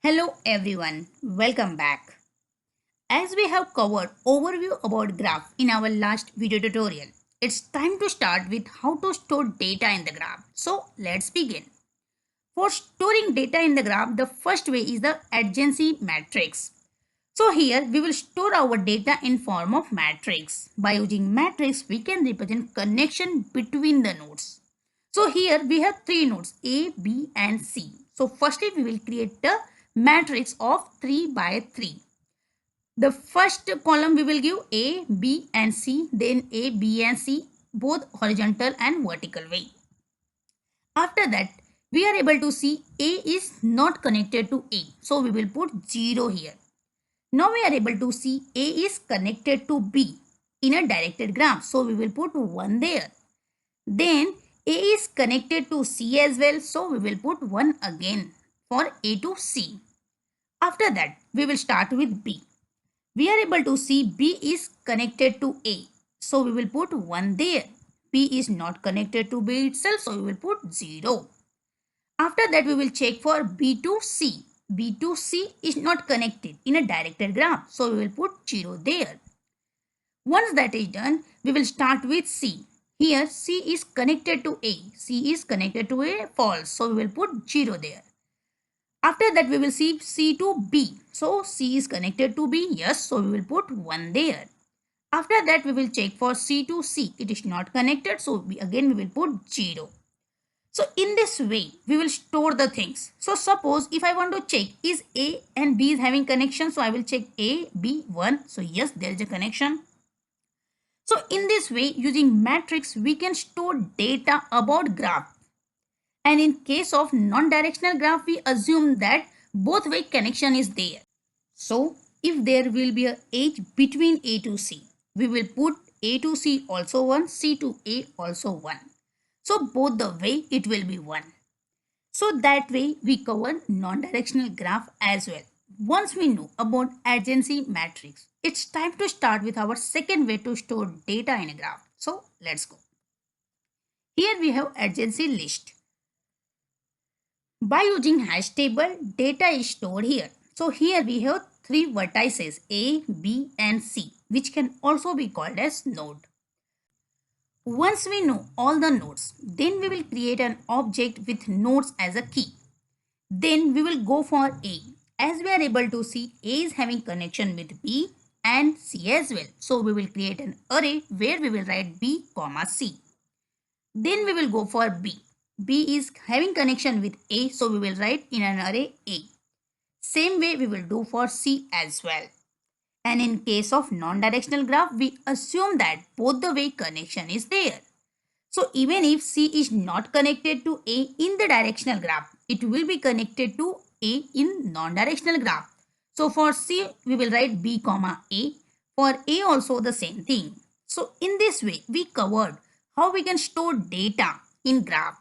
Hello everyone, welcome back. As we have covered overview about graph in our last video tutorial, it's time to start with how to store data in the graph. So let's begin. For storing data in the graph, the first way is the adjacency matrix. So here we will store our data in form of matrix. By using matrix, we can represent connection between the nodes. So here we have three nodes A, B and C. So firstly we will create a matrix of 3 by 3. The first column we will give A, B and C, then A, B and C, both horizontal and vertical way. After that, we are able to see A is not connected to A. So we will put 0 here. Now we are able to see A is connected to B in a directed graph. So we will put 1 there. Then A is connected to C as well. So we will put 1 again for A to C. After that, we will start with B. We are able to see B is connected to A. So we will put 1 there. B is not connected to B itself. So we will put 0. After that, we will check for B to C. B to C is not connected in a directed graph. So we will put 0 there. Once that is done, we will start with C. Here C is connected to A. C is connected to A, false. So we will put 0 there. After that, we will see C to B. So C is connected to B. Yes. So we will put 1 there. After that, we will check for C to C. It is not connected. So again we will put 0. So in this way, we will store the things. So suppose if I want to check is A and B is having connection. So I will check A, B, 1. So yes, there is a connection. So in this way, using matrix, we can store data about graph. And in case of non-directional graph, we assume that both way connection is there. So if there will be a edge between A to C, we will put A to C also 1, C to A also 1. So both the way it will be 1. So that way we cover non-directional graph as well. Once we know about adjacency matrix, it's time to start with our second way to store data in a graph. So let's go. Here we have adjacency list. By using hash table, data is stored here. So here we have 3 vertices A, B and C, which can also be called as node. Once we know all the nodes, then we will create an object with nodes as a key. Then we will go for A. As we are able to see, A is having connection with B and C as well. So we will create an array where we will write B, C. Then we will go for B. B is having connection with A, so we will write in an array A. Same way we will do for C as well. And in case of non-directional graph, we assume that both the way connection is there. So even if C is not connected to A in the directional graph, it will be connected to A in non-directional graph. So for C, we will write B, A. For A also the same thing. So in this way, we covered how we can store data in graph.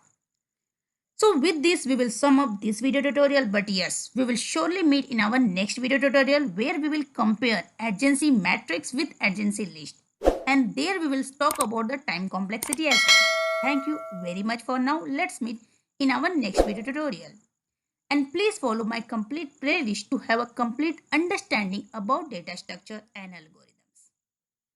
So with this, we will sum up this video tutorial. But yes, we will surely meet in our next video tutorial where we will compare adjacency matrix with adjacency list. And there we will talk about the time complexity as well. Thank you very much for now. Let's meet in our next video tutorial. And please follow my complete playlist to have a complete understanding about data structure and algorithm.